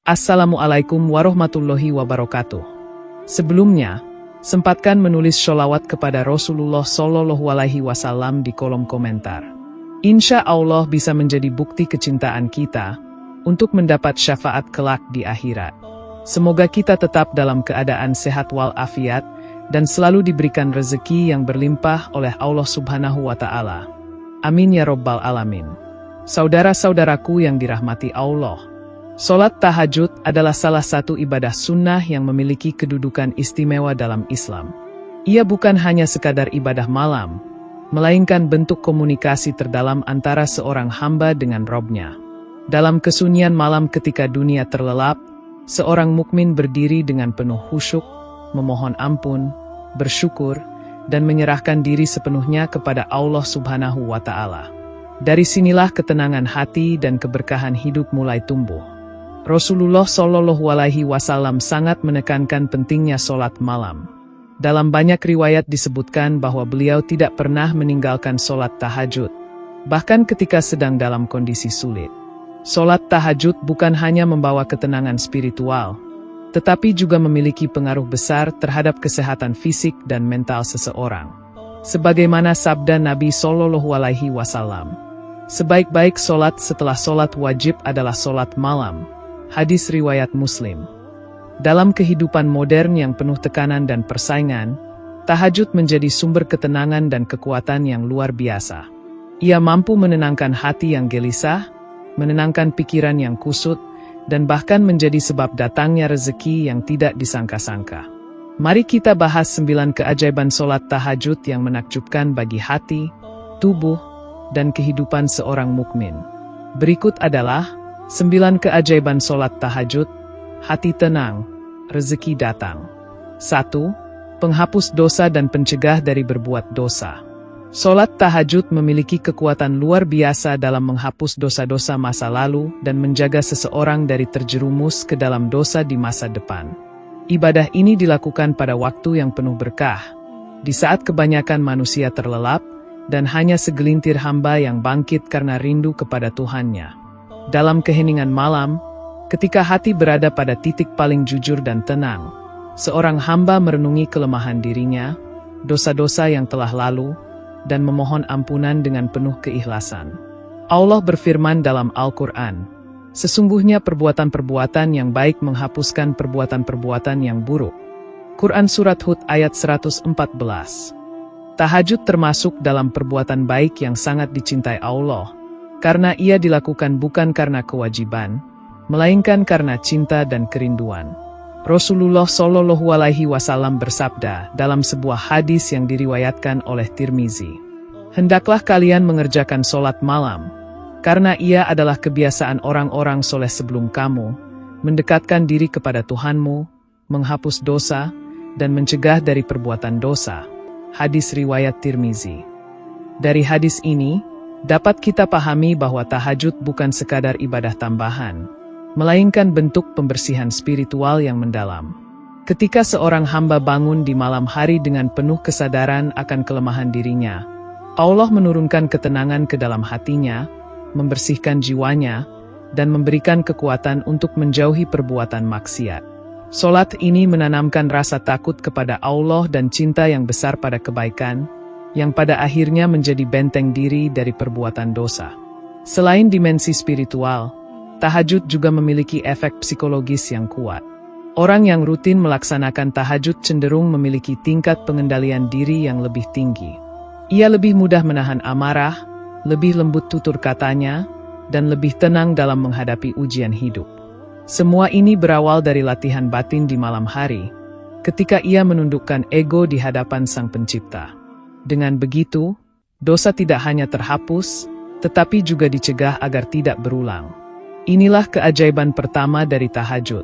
Assalamualaikum warahmatullahi wabarakatuh. Sebelumnya, sempatkan menulis sholawat kepada Rasulullah Shallallahu Alaihi Wasallam di kolom komentar. Insya Allah bisa menjadi bukti kecintaan kita untuk mendapat syafaat kelak di akhirat. Semoga kita tetap dalam keadaan sehat walafiat dan selalu diberikan rezeki yang berlimpah oleh Allah Subhanahu wa Ta'ala. Amin ya Rabbal Alamin. Saudara-saudaraku yang dirahmati Allah, sholat tahajud adalah salah satu ibadah sunnah yang memiliki kedudukan istimewa dalam Islam. Ia bukan hanya sekadar ibadah malam, melainkan bentuk komunikasi terdalam antara seorang hamba dengan Robnya. Dalam kesunyian malam ketika dunia terlelap, seorang mukmin berdiri dengan penuh khusyuk, memohon ampun, bersyukur, dan menyerahkan diri sepenuhnya kepada Allah Subhanahu wa Ta'ala. Dari sinilah ketenangan hati dan keberkahan hidup mulai tumbuh. Rasulullah Shallallahu Alaihi Wasallam sangat menekankan pentingnya sholat malam. Dalam banyak riwayat disebutkan bahwa beliau tidak pernah meninggalkan sholat tahajud, bahkan ketika sedang dalam kondisi sulit. Sholat tahajud bukan hanya membawa ketenangan spiritual, tetapi juga memiliki pengaruh besar terhadap kesehatan fisik dan mental seseorang. Sebagaimana sabda Nabi Shallallahu Alaihi Wasallam, sebaik-baik sholat setelah sholat wajib adalah sholat malam. Hadis riwayat Muslim. Dalam kehidupan modern yang penuh tekanan dan persaingan, tahajud menjadi sumber ketenangan dan kekuatan yang luar biasa. Ia mampu menenangkan hati yang gelisah, menenangkan pikiran yang kusut, dan bahkan menjadi sebab datangnya rezeki yang tidak disangka-sangka. Mari kita bahas 9 keajaiban sholat tahajud yang menakjubkan bagi hati, tubuh, dan kehidupan seorang mukmin. Berikut adalah 9 keajaiban sholat tahajud. Hati tenang, rezeki datang. 1. Penghapus dosa dan pencegah dari berbuat dosa. Sholat tahajud memiliki kekuatan luar biasa dalam menghapus dosa-dosa masa lalu dan menjaga seseorang dari terjerumus ke dalam dosa di masa depan. Ibadah ini dilakukan pada waktu yang penuh berkah, di saat kebanyakan manusia terlelap, dan hanya segelintir hamba yang bangkit karena rindu kepada Tuhannya. Dalam keheningan malam, ketika hati berada pada titik paling jujur dan tenang, seorang hamba merenungi kelemahan dirinya, dosa-dosa yang telah lalu, dan memohon ampunan dengan penuh keikhlasan. Allah berfirman dalam Al-Quran, sesungguhnya perbuatan-perbuatan yang baik menghapuskan perbuatan-perbuatan yang buruk. Quran Surat Hud ayat 114. Tahajud termasuk dalam perbuatan baik yang sangat dicintai Allah, karena ia dilakukan bukan karena kewajiban, melainkan karena cinta dan kerinduan. Rasulullah Shallallahu Alaihi Wasallam bersabda dalam sebuah hadis yang diriwayatkan oleh Tirmizi, hendaklah kalian mengerjakan sholat malam, karena ia adalah kebiasaan orang-orang soleh sebelum kamu, mendekatkan diri kepada Tuhanmu, menghapus dosa, dan mencegah dari perbuatan dosa. Hadis riwayat Tirmizi. Dari hadis ini, dapat kita pahami bahwa tahajud bukan sekadar ibadah tambahan, melainkan bentuk pembersihan spiritual yang mendalam. Ketika seorang hamba bangun di malam hari dengan penuh kesadaran akan kelemahan dirinya, Allah menurunkan ketenangan ke dalam hatinya, membersihkan jiwanya, dan memberikan kekuatan untuk menjauhi perbuatan maksiat. Sholat ini menanamkan rasa takut kepada Allah dan cinta yang besar pada kebaikan, yang pada akhirnya menjadi benteng diri dari perbuatan dosa. Selain dimensi spiritual, tahajud juga memiliki efek psikologis yang kuat. Orang yang rutin melaksanakan tahajud cenderung memiliki tingkat pengendalian diri yang lebih tinggi. Ia lebih mudah menahan amarah, lebih lembut tutur katanya, dan lebih tenang dalam menghadapi ujian hidup. Semua ini berawal dari latihan batin di malam hari, ketika ia menundukkan ego di hadapan Sang Pencipta. Dengan begitu, dosa tidak hanya terhapus, tetapi juga dicegah agar tidak berulang. Inilah keajaiban pertama dari tahajud.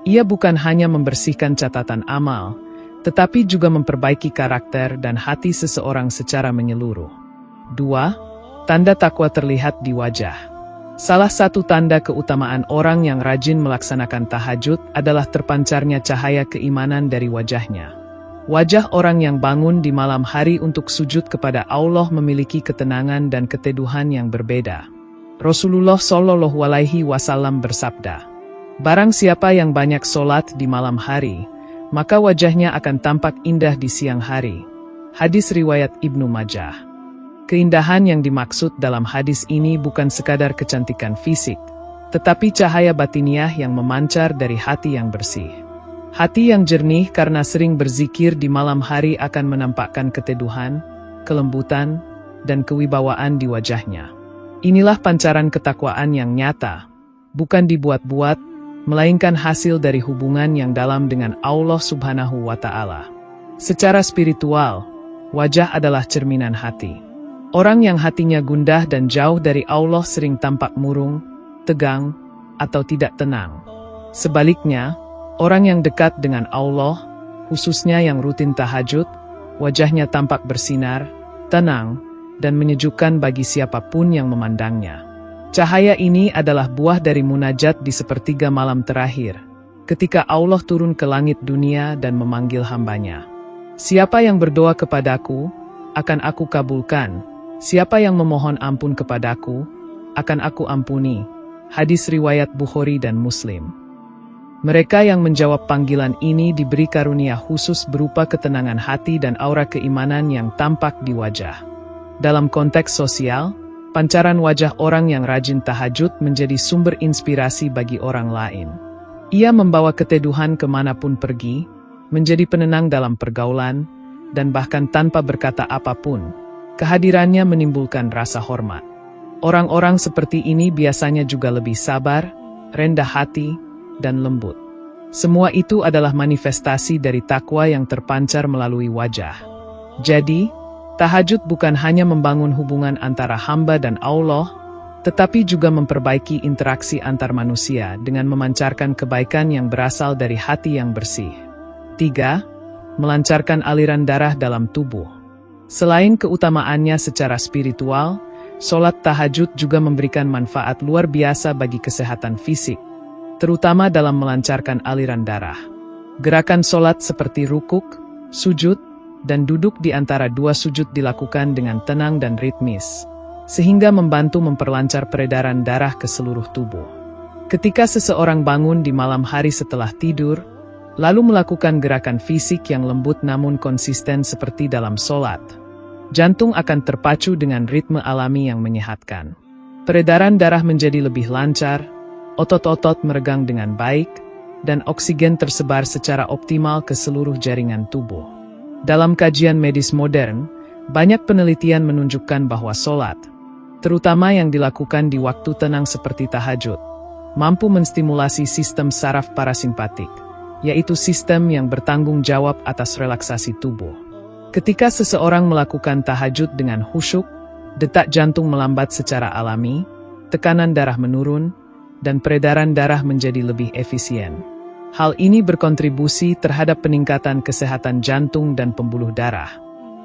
Ia bukan hanya membersihkan catatan amal, tetapi juga memperbaiki karakter dan hati seseorang secara menyeluruh. 2. Tanda takwa terlihat di wajah. Salah satu tanda keutamaan orang yang rajin melaksanakan tahajud adalah terpancarnya cahaya keimanan dari wajahnya. Wajah orang yang bangun di malam hari untuk sujud kepada Allah memiliki ketenangan dan keteduhan yang berbeda. Rasulullah Shallallahu Alaihi Wasallam bersabda, Barang siapa yang banyak sholat di malam hari, maka wajahnya akan tampak indah di siang hari. Hadis riwayat Ibnu Majah. Keindahan yang dimaksud dalam hadis ini bukan sekadar kecantikan fisik, tetapi cahaya batiniah yang memancar dari hati yang bersih. Hati yang jernih karena sering berzikir di malam hari akan menampakkan keteduhan, kelembutan, dan kewibawaan di wajahnya. Inilah pancaran ketakwaan yang nyata, bukan dibuat-buat, melainkan hasil dari hubungan yang dalam dengan Allah Subhanahu wa Ta'ala. Secara spiritual, wajah adalah cerminan hati. Orang yang hatinya gundah dan jauh dari Allah sering tampak murung, tegang, atau tidak tenang. Sebaliknya, orang yang dekat dengan Allah, khususnya yang rutin tahajud, wajahnya tampak bersinar, tenang, dan menyejukkan bagi siapapun yang memandangnya. Cahaya ini adalah buah dari munajat di sepertiga malam terakhir, ketika Allah turun ke langit dunia dan memanggil hambanya. Siapa yang berdoa kepadaku, akan aku kabulkan. Siapa yang memohon ampun kepadaku, akan aku ampuni. Hadis riwayat Bukhari dan Muslim. Mereka yang menjawab panggilan ini diberi karunia khusus berupa ketenangan hati dan aura keimanan yang tampak di wajah. Dalam konteks sosial, pancaran wajah orang yang rajin tahajud menjadi sumber inspirasi bagi orang lain. Ia membawa keteduhan kemanapun pergi, menjadi penenang dalam pergaulan, dan bahkan tanpa berkata apapun, kehadirannya menimbulkan rasa hormat. Orang-orang seperti ini biasanya juga lebih sabar, rendah hati, dan lembut. Semua itu adalah manifestasi dari takwa yang terpancar melalui wajah. Jadi, tahajud bukan hanya membangun hubungan antara hamba dan Allah, tetapi juga memperbaiki interaksi antar manusia dengan memancarkan kebaikan yang berasal dari hati yang bersih. 3. Melancarkan aliran darah dalam tubuh. Selain keutamaannya secara spiritual, sholat tahajud juga memberikan manfaat luar biasa bagi kesehatan fisik, terutama dalam melancarkan aliran darah. Gerakan sholat seperti rukuk, sujud, dan duduk di antara dua sujud dilakukan dengan tenang dan ritmis, sehingga membantu memperlancar peredaran darah ke seluruh tubuh. Ketika seseorang bangun di malam hari setelah tidur, lalu melakukan gerakan fisik yang lembut namun konsisten seperti dalam sholat, jantung akan terpacu dengan ritme alami yang menyehatkan. Peredaran darah menjadi lebih lancar, otot-otot meregang dengan baik, dan oksigen tersebar secara optimal ke seluruh jaringan tubuh. Dalam kajian medis modern, banyak penelitian menunjukkan bahwa sholat, terutama yang dilakukan di waktu tenang seperti tahajud, mampu menstimulasi sistem saraf parasimpatik, yaitu sistem yang bertanggung jawab atas relaksasi tubuh. Ketika seseorang melakukan tahajud dengan khusyuk, detak jantung melambat secara alami, tekanan darah menurun, dan peredaran darah menjadi lebih efisien. Hal ini berkontribusi terhadap peningkatan kesehatan jantung dan pembuluh darah.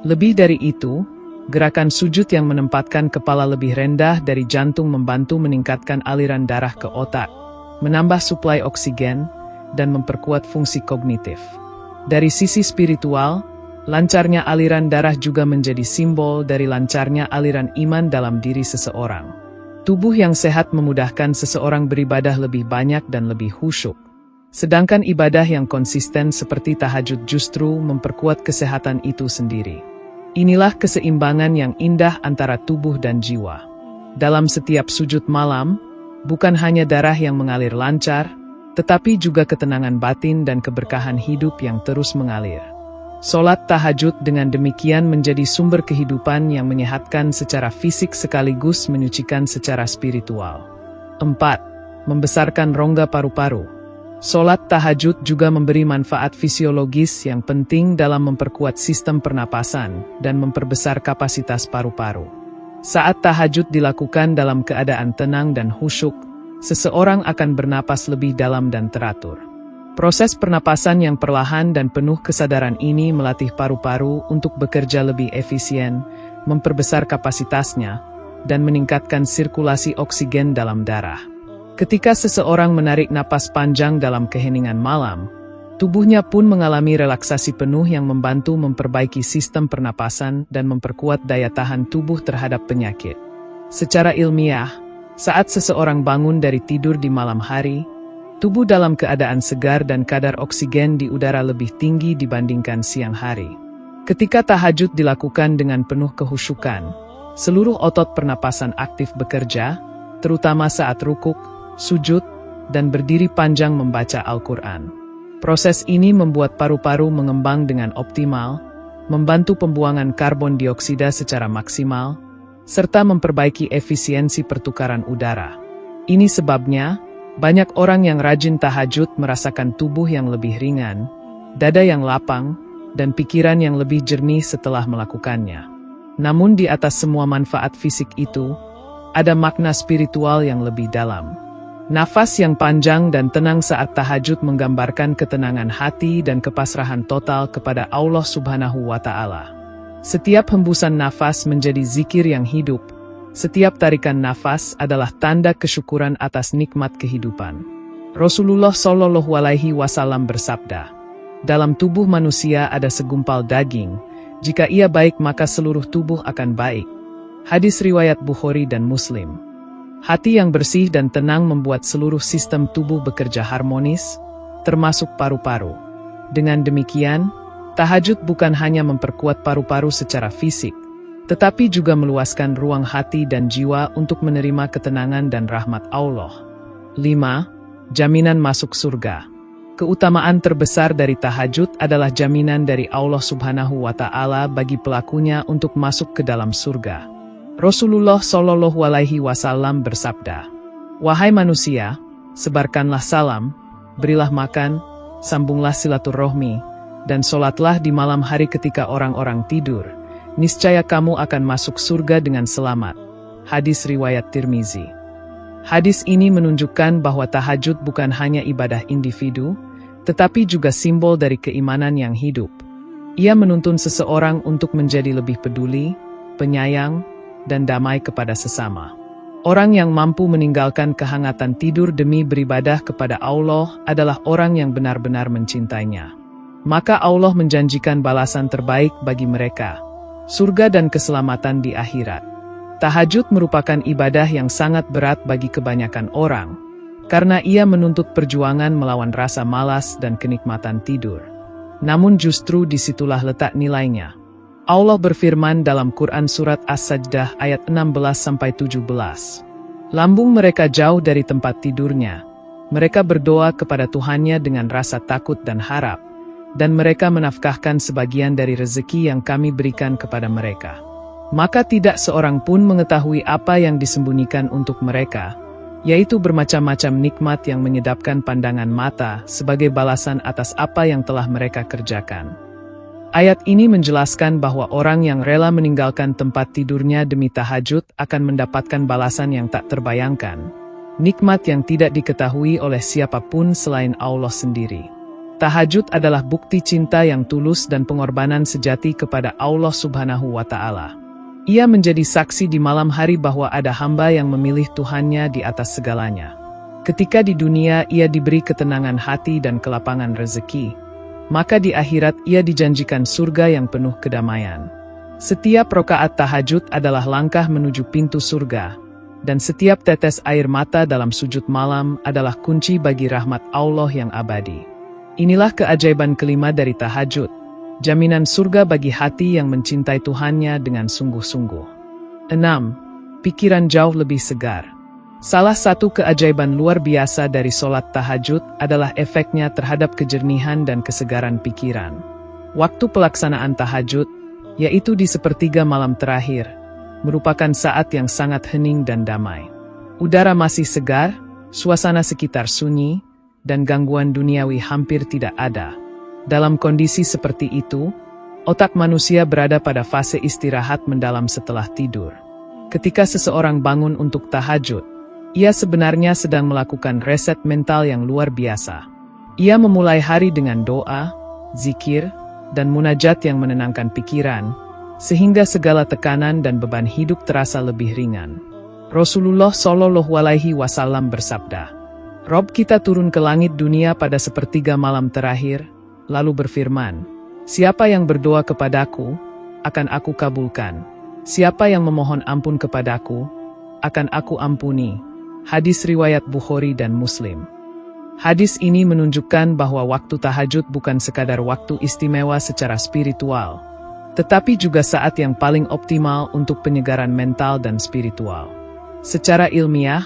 Lebih dari itu, gerakan sujud yang menempatkan kepala lebih rendah dari jantung membantu meningkatkan aliran darah ke otak, menambah suplai oksigen, dan memperkuat fungsi kognitif. Dari sisi spiritual, lancarnya aliran darah juga menjadi simbol dari lancarnya aliran iman dalam diri seseorang. Tubuh yang sehat memudahkan seseorang beribadah lebih banyak dan lebih khusyuk. Sedangkan ibadah yang konsisten seperti tahajud justru memperkuat kesehatan itu sendiri. Inilah keseimbangan yang indah antara tubuh dan jiwa. Dalam setiap sujud malam, bukan hanya darah yang mengalir lancar, tetapi juga ketenangan batin dan keberkahan hidup yang terus mengalir. Sholat tahajud dengan demikian menjadi sumber kehidupan yang menyehatkan secara fisik sekaligus menyucikan secara spiritual. 4. Membesarkan rongga paru-paru. Sholat tahajud juga memberi manfaat fisiologis yang penting dalam memperkuat sistem pernapasan dan memperbesar kapasitas paru-paru. Saat tahajud dilakukan dalam keadaan tenang dan khusyuk, seseorang akan bernapas lebih dalam dan teratur. Proses pernapasan yang perlahan dan penuh kesadaran ini melatih paru-paru untuk bekerja lebih efisien, memperbesar kapasitasnya, dan meningkatkan sirkulasi oksigen dalam darah. Ketika seseorang menarik napas panjang dalam keheningan malam, tubuhnya pun mengalami relaksasi penuh yang membantu memperbaiki sistem pernapasan dan memperkuat daya tahan tubuh terhadap penyakit. Secara ilmiah, saat seseorang bangun dari tidur di malam hari, Tubuh dalam keadaan segar dan kadar oksigen di udara lebih tinggi dibandingkan siang hari. Ketika tahajud dilakukan dengan penuh kehusyukan, seluruh otot pernapasan aktif bekerja, terutama saat rukuk, sujud, dan berdiri panjang membaca Al-Quran. Proses ini membuat paru-paru mengembang dengan optimal, membantu pembuangan karbon dioksida secara maksimal, serta memperbaiki efisiensi pertukaran udara. Ini sebabnya, banyak orang yang rajin tahajud merasakan tubuh yang lebih ringan, dada yang lapang, dan pikiran yang lebih jernih setelah melakukannya. Namun di atas semua manfaat fisik itu, ada makna spiritual yang lebih dalam. Nafas yang panjang dan tenang saat tahajud menggambarkan ketenangan hati dan kepasrahan total kepada Allah Subhanahu wa Ta'ala. Setiap hembusan nafas menjadi zikir yang hidup. Setiap tarikan nafas adalah tanda kesyukuran atas nikmat kehidupan. Rasulullah Shallallahu Alaihi Wasallam bersabda, "Dalam tubuh manusia ada segumpal daging. Jika ia baik maka seluruh tubuh akan baik." Hadis riwayat Bukhari dan Muslim. Hati yang bersih dan tenang membuat seluruh sistem tubuh bekerja harmonis, termasuk paru-paru. Dengan demikian, tahajud bukan hanya memperkuat paru-paru secara fisik, tetapi juga meluaskan ruang hati dan jiwa untuk menerima ketenangan dan rahmat Allah. 5. Jaminan masuk surga. Keutamaan terbesar dari tahajud adalah jaminan dari Allah Subhanahu wa Ta'ala bagi pelakunya untuk masuk ke dalam surga. Rasulullah Shallallahu Alaihi Wasallam bersabda, "Wahai manusia, sebarkanlah salam, berilah makan, sambunglah silaturrohmi, dan sholatlah di malam hari ketika orang-orang tidur. Niscaya kamu akan masuk surga dengan selamat." Hadis riwayat Tirmizi. Hadis ini menunjukkan bahwa tahajud bukan hanya ibadah individu, tetapi juga simbol dari keimanan yang hidup. Ia menuntun seseorang untuk menjadi lebih peduli, penyayang, dan damai kepada sesama. Orang yang mampu meninggalkan kehangatan tidur demi beribadah kepada Allah adalah orang yang benar-benar mencintainya. Maka Allah menjanjikan balasan terbaik bagi mereka, surga dan keselamatan di akhirat. Tahajud merupakan ibadah yang sangat berat bagi kebanyakan orang, karena ia menuntut perjuangan melawan rasa malas dan kenikmatan tidur. Namun justru disitulah letak nilainya. Allah berfirman dalam Quran Surat As-Sajdah ayat 16-17. Lambung mereka jauh dari tempat tidurnya. Mereka berdoa kepada Tuhannya dengan rasa takut dan harap, dan mereka menafkahkan sebagian dari rezeki yang kami berikan kepada mereka. Maka tidak seorang pun mengetahui apa yang disembunyikan untuk mereka, yaitu bermacam-macam nikmat yang menyedapkan pandangan mata sebagai balasan atas apa yang telah mereka kerjakan. Ayat ini menjelaskan bahwa orang yang rela meninggalkan tempat tidurnya demi tahajud akan mendapatkan balasan yang tak terbayangkan, nikmat yang tidak diketahui oleh siapapun selain Allah sendiri. Tahajud adalah bukti cinta yang tulus dan pengorbanan sejati kepada Allah Subhanahu wa Ta'ala. Ia menjadi saksi di malam hari bahwa ada hamba yang memilih Tuhannya di atas segalanya. Ketika di dunia ia diberi ketenangan hati dan kelapangan rezeki, maka di akhirat ia dijanjikan surga yang penuh kedamaian. Setiap rakaat tahajud adalah langkah menuju pintu surga, dan setiap tetes air mata dalam sujud malam adalah kunci bagi rahmat Allah yang abadi. Inilah keajaiban kelima dari tahajud, jaminan surga bagi hati yang mencintai Tuhannya dengan sungguh-sungguh. 6. Pikiran jauh lebih segar. Salah satu keajaiban luar biasa dari sholat tahajud adalah efeknya terhadap kejernihan dan kesegaran pikiran. Waktu pelaksanaan tahajud, yaitu di sepertiga malam terakhir, merupakan saat yang sangat hening dan damai. Udara masih segar, suasana sekitar sunyi, dan gangguan duniawi hampir tidak ada. Dalam kondisi seperti itu, otak manusia berada pada fase istirahat mendalam setelah tidur. Ketika seseorang bangun untuk tahajud, ia sebenarnya sedang melakukan reset mental yang luar biasa. Ia memulai hari dengan doa, zikir, dan munajat yang menenangkan pikiran, sehingga segala tekanan dan beban hidup terasa lebih ringan. Rasulullah Shallallahu Alaihi Wasallam bersabda, "Rob kita turun ke langit dunia pada sepertiga malam terakhir, lalu berfirman, siapa yang berdoa kepadaku, akan aku kabulkan. Siapa yang memohon ampun kepadaku, akan aku ampuni." Hadis riwayat Bukhari dan Muslim. Hadis ini menunjukkan bahwa waktu tahajud bukan sekadar waktu istimewa secara spiritual, tetapi juga saat yang paling optimal untuk penyegaran mental dan spiritual. Secara ilmiah,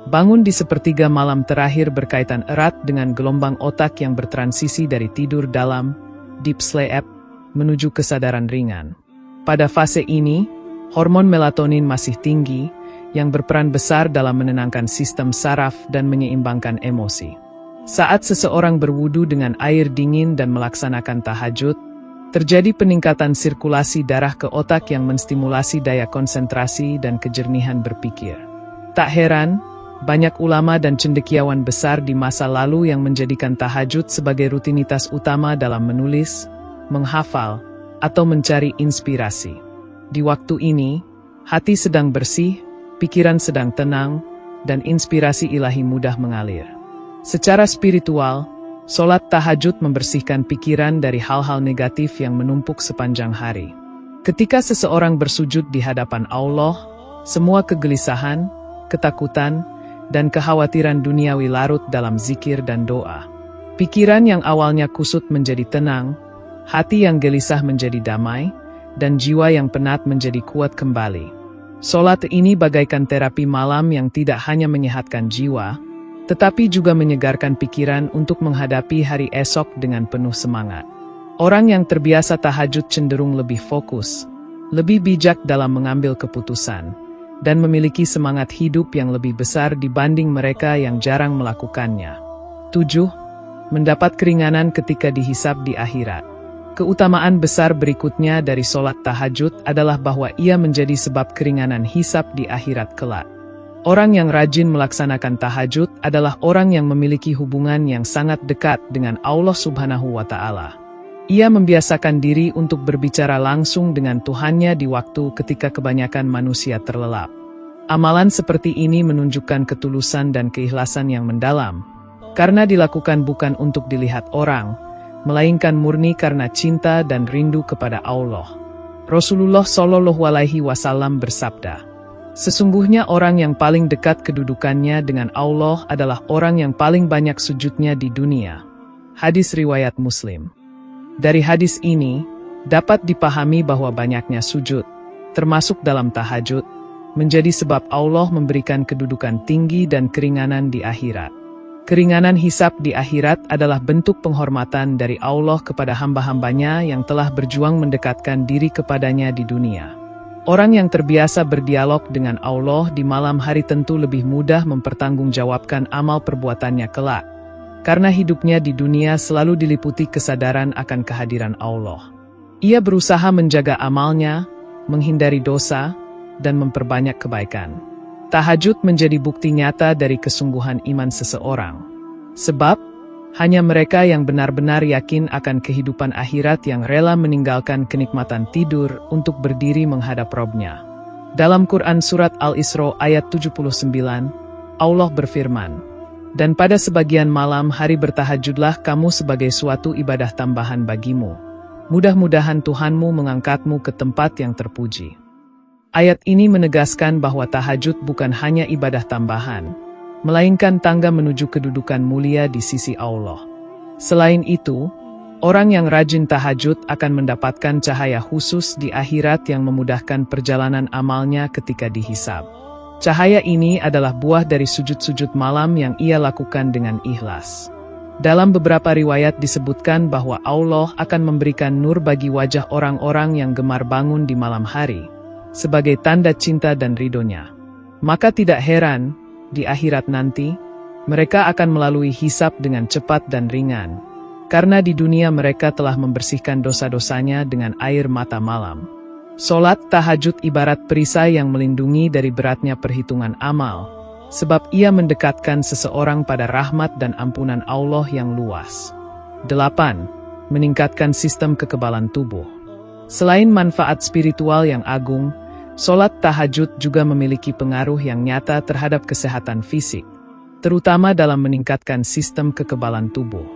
bangun di sepertiga malam terakhir berkaitan erat dengan gelombang otak yang bertransisi dari tidur dalam, deep sleep, menuju kesadaran ringan. Pada fase ini, hormon melatonin masih tinggi, yang berperan besar dalam menenangkan sistem saraf dan menyeimbangkan emosi. Saat seseorang berwudu dengan air dingin dan melaksanakan tahajud, terjadi peningkatan sirkulasi darah ke otak yang menstimulasi daya konsentrasi dan kejernihan berpikir. Tak heran, banyak ulama dan cendekiawan besar di masa lalu yang menjadikan tahajud sebagai rutinitas utama dalam menulis, menghafal, atau mencari inspirasi. Di waktu ini, hati sedang bersih, pikiran sedang tenang, dan inspirasi ilahi mudah mengalir. Secara spiritual, sholat tahajud membersihkan pikiran dari hal-hal negatif yang menumpuk sepanjang hari. Ketika seseorang bersujud di hadapan Allah, semua kegelisahan, ketakutan, dan kekhawatiran duniawi larut dalam zikir dan doa. Pikiran yang awalnya kusut menjadi tenang, hati yang gelisah menjadi damai, dan jiwa yang penat menjadi kuat kembali. Sholat ini bagaikan terapi malam yang tidak hanya menyehatkan jiwa, tetapi juga menyegarkan pikiran untuk menghadapi hari esok dengan penuh semangat. Orang yang terbiasa tahajud cenderung lebih fokus, lebih bijak dalam mengambil keputusan, dan memiliki semangat hidup yang lebih besar dibanding mereka yang jarang melakukannya. 7. Mendapat keringanan ketika dihisab di akhirat. Keutamaan besar berikutnya dari sholat tahajud adalah bahwa ia menjadi sebab keringanan hisab di akhirat kelak. Orang yang rajin melaksanakan tahajud adalah orang yang memiliki hubungan yang sangat dekat dengan Allah Subhanahu wa Ta'ala. Ia membiasakan diri untuk berbicara langsung dengan Tuhannya di waktu ketika kebanyakan manusia terlelap. Amalan seperti ini menunjukkan ketulusan dan keikhlasan yang mendalam, karena dilakukan bukan untuk dilihat orang, melainkan murni karena cinta dan rindu kepada Allah. Rasulullah Shallallahu Alaihi Wasallam bersabda, "Sesungguhnya orang yang paling dekat kedudukannya dengan Allah adalah orang yang paling banyak sujudnya di dunia." Hadis riwayat Muslim. Dari hadis ini, dapat dipahami bahwa banyaknya sujud, termasuk dalam tahajud, menjadi sebab Allah memberikan kedudukan tinggi dan keringanan di akhirat. Keringanan hisab di akhirat adalah bentuk penghormatan dari Allah kepada hamba-hambanya yang telah berjuang mendekatkan diri kepadanya di dunia. Orang yang terbiasa berdialog dengan Allah di malam hari tentu lebih mudah mempertanggungjawabkan amal perbuatannya kelak, karena hidupnya di dunia selalu diliputi kesadaran akan kehadiran Allah. Ia berusaha menjaga amalnya, menghindari dosa, dan memperbanyak kebaikan. Tahajud menjadi bukti nyata dari kesungguhan iman seseorang. Sebab, hanya mereka yang benar-benar yakin akan kehidupan akhirat yang rela meninggalkan kenikmatan tidur untuk berdiri menghadap Robnya. Dalam Quran Surat Al-Isra ayat 79, Allah berfirman, "Dan pada sebagian malam hari bertahajudlah kamu sebagai suatu ibadah tambahan bagimu. Mudah-mudahan Tuhanmu mengangkatmu ke tempat yang terpuji." Ayat ini menegaskan bahwa tahajud bukan hanya ibadah tambahan, melainkan tangga menuju kedudukan mulia di sisi Allah. Selain itu, orang yang rajin tahajud akan mendapatkan cahaya khusus di akhirat yang memudahkan perjalanan amalnya ketika dihisab. Cahaya ini adalah buah dari sujud-sujud malam yang ia lakukan dengan ikhlas. Dalam beberapa riwayat disebutkan bahwa Allah akan memberikan nur bagi wajah orang-orang yang gemar bangun di malam hari, sebagai tanda cinta dan ridhonya. Maka tidak heran, di akhirat nanti, mereka akan melalui hisab dengan cepat dan ringan, karena di dunia mereka telah membersihkan dosa-dosanya dengan air mata malam. Sholat tahajud ibarat perisai yang melindungi dari beratnya perhitungan amal, sebab ia mendekatkan seseorang pada rahmat dan ampunan Allah yang luas. 8. Meningkatkan sistem kekebalan tubuh. Selain manfaat spiritual yang agung, sholat tahajud juga memiliki pengaruh yang nyata terhadap kesehatan fisik, terutama dalam meningkatkan sistem kekebalan tubuh.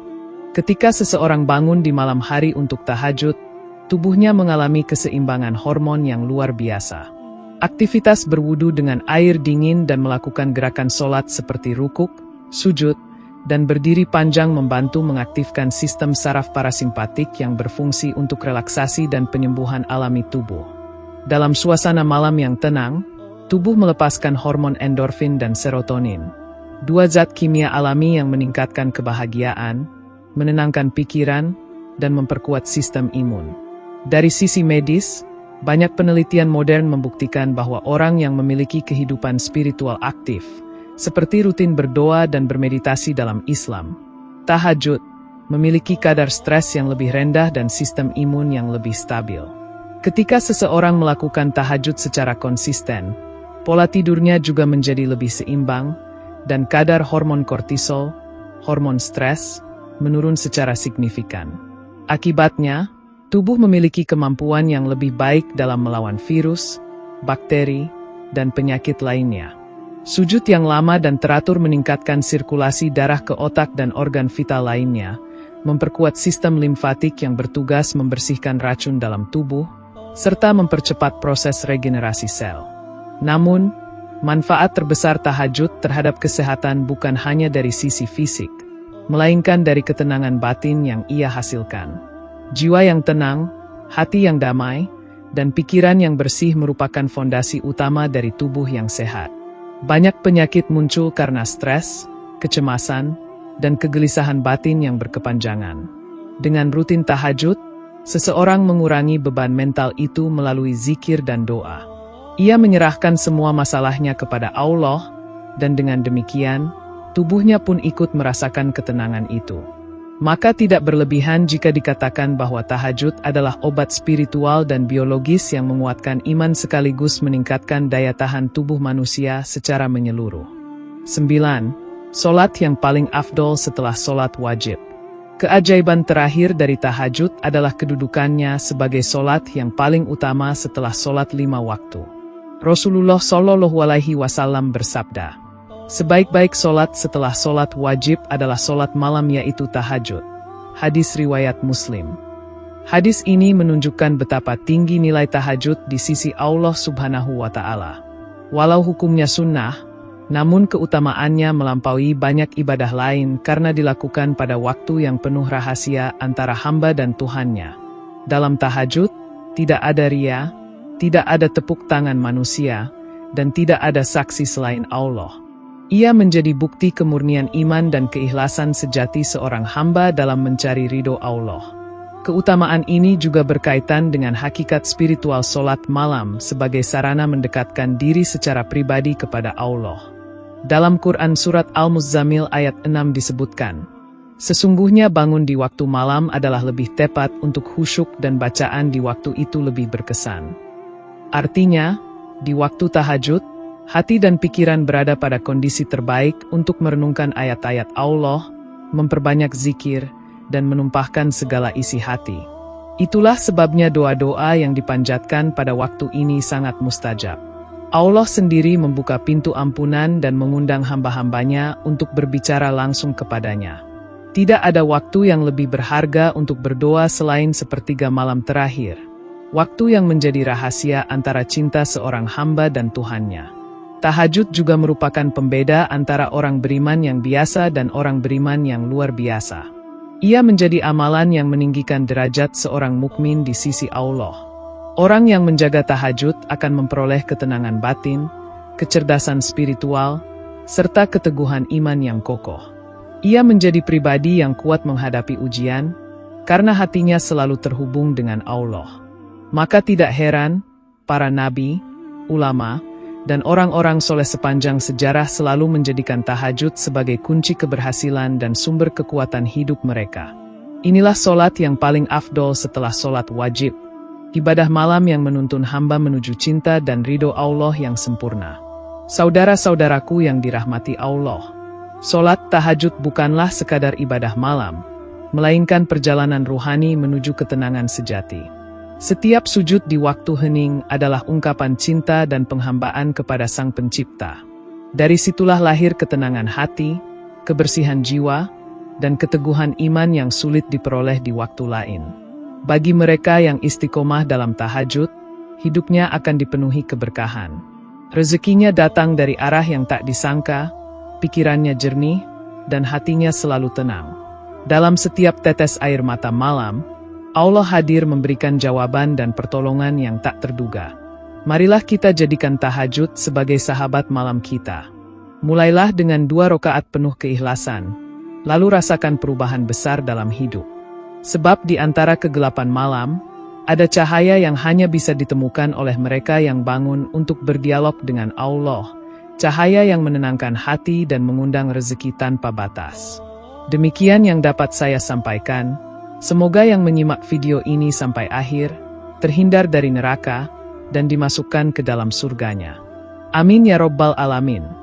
Ketika seseorang bangun di malam hari untuk tahajud, tubuhnya mengalami keseimbangan hormon yang luar biasa. Aktivitas berwudu dengan air dingin dan melakukan gerakan sholat seperti rukuk, sujud, dan berdiri panjang membantu mengaktifkan sistem saraf parasimpatik yang berfungsi untuk relaksasi dan penyembuhan alami tubuh. Dalam suasana malam yang tenang, tubuh melepaskan hormon endorfin dan serotonin, dua zat kimia alami yang meningkatkan kebahagiaan, menenangkan pikiran, dan memperkuat sistem imun. Dari sisi medis, banyak penelitian modern membuktikan bahwa orang yang memiliki kehidupan spiritual aktif, seperti rutin berdoa dan bermeditasi dalam Islam, tahajud, memiliki kadar stres yang lebih rendah dan sistem imun yang lebih stabil. Ketika seseorang melakukan tahajud secara konsisten, pola tidurnya juga menjadi lebih seimbang, dan kadar hormon kortisol, hormon stres, menurun secara signifikan. Akibatnya, tubuh memiliki kemampuan yang lebih baik dalam melawan virus, bakteri, dan penyakit lainnya. Sujud yang lama dan teratur meningkatkan sirkulasi darah ke otak dan organ vital lainnya, memperkuat sistem limfatik yang bertugas membersihkan racun dalam tubuh, serta mempercepat proses regenerasi sel. Namun, manfaat terbesar tahajud terhadap kesehatan bukan hanya dari sisi fisik, melainkan dari ketenangan batin yang ia hasilkan. Jiwa yang tenang, hati yang damai, dan pikiran yang bersih merupakan fondasi utama dari tubuh yang sehat. Banyak penyakit muncul karena stres, kecemasan, dan kegelisahan batin yang berkepanjangan. Dengan rutin tahajud, seseorang mengurangi beban mental itu melalui zikir dan doa. Ia menyerahkan semua masalahnya kepada Allah, dan dengan demikian, tubuhnya pun ikut merasakan ketenangan itu. Maka tidak berlebihan jika dikatakan bahwa tahajud adalah obat spiritual dan biologis yang menguatkan iman sekaligus meningkatkan daya tahan tubuh manusia secara menyeluruh. 9. Solat yang paling afdol setelah solat wajib. Keajaiban terakhir dari tahajud adalah kedudukannya sebagai solat yang paling utama setelah solat 5 waktu. Rasulullah Shallallahu Alaihi Wasallam bersabda, sebaik-baik solat setelah solat wajib adalah solat malam yaitu tahajud. Hadis riwayat Muslim. Hadis ini menunjukkan betapa tinggi nilai tahajud di sisi Allah Subhanahu wa Ta'ala. Walau hukumnya sunnah, namun keutamaannya melampaui banyak ibadah lain karena dilakukan pada waktu yang penuh rahasia antara hamba dan Tuhannya. Dalam tahajud, tidak ada ria, tidak ada tepuk tangan manusia, dan tidak ada saksi selain Allah. Ia menjadi bukti kemurnian iman dan keikhlasan sejati seorang hamba dalam mencari ridho Allah. Keutamaan ini juga berkaitan dengan hakikat spiritual solat malam sebagai sarana mendekatkan diri secara pribadi kepada Allah. Dalam Quran Surat Al-Muzammil ayat 6 disebutkan, sesungguhnya bangun di waktu malam adalah lebih tepat untuk khusyuk dan bacaan di waktu itu lebih berkesan. Artinya, di waktu tahajud, hati dan pikiran berada pada kondisi terbaik untuk merenungkan ayat-ayat Allah, memperbanyak zikir, dan menumpahkan segala isi hati. Itulah sebabnya doa-doa yang dipanjatkan pada waktu ini sangat mustajab. Allah sendiri membuka pintu ampunan dan mengundang hamba-hambanya untuk berbicara langsung kepadanya. Tidak ada waktu yang lebih berharga untuk berdoa selain sepertiga malam terakhir, waktu yang menjadi rahasia antara cinta seorang hamba dan Tuhannya. Tahajud juga merupakan pembeda antara orang beriman yang biasa dan orang beriman yang luar biasa. Ia menjadi amalan yang meninggikan derajat seorang mukmin di sisi Allah. Orang yang menjaga tahajud akan memperoleh ketenangan batin, kecerdasan spiritual, serta keteguhan iman yang kokoh. Ia menjadi pribadi yang kuat menghadapi ujian, karena hatinya selalu terhubung dengan Allah. Maka tidak heran, para nabi, ulama, dan orang-orang soleh sepanjang sejarah selalu menjadikan tahajud sebagai kunci keberhasilan dan sumber kekuatan hidup mereka. Inilah solat yang paling afdol setelah solat wajib, ibadah malam yang menuntun hamba menuju cinta dan ridho Allah yang sempurna. Saudara-saudaraku yang dirahmati Allah, solat tahajud bukanlah sekadar ibadah malam, melainkan perjalanan ruhani menuju ketenangan sejati. Setiap sujud di waktu hening adalah ungkapan cinta dan penghambaan kepada Sang Pencipta. Dari situlah lahir ketenangan hati, kebersihan jiwa, dan keteguhan iman yang sulit diperoleh di waktu lain. Bagi mereka yang istiqomah dalam tahajud, hidupnya akan dipenuhi keberkahan. Rezekinya datang dari arah yang tak disangka, pikirannya jernih, dan hatinya selalu tenang. Dalam setiap tetes air mata malam, Allah hadir memberikan jawaban dan pertolongan yang tak terduga. Marilah kita jadikan tahajud sebagai sahabat malam kita. Mulailah dengan 2 rakaat penuh keikhlasan, lalu rasakan perubahan besar dalam hidup. Sebab di antara kegelapan malam, ada cahaya yang hanya bisa ditemukan oleh mereka yang bangun untuk berdialog dengan Allah, cahaya yang menenangkan hati dan mengundang rezeki tanpa batas. Demikian yang dapat saya sampaikan. Semoga yang menyimak video ini sampai akhir, terhindar dari neraka, dan dimasukkan ke dalam surganya. Amin ya Rabbal Alamin.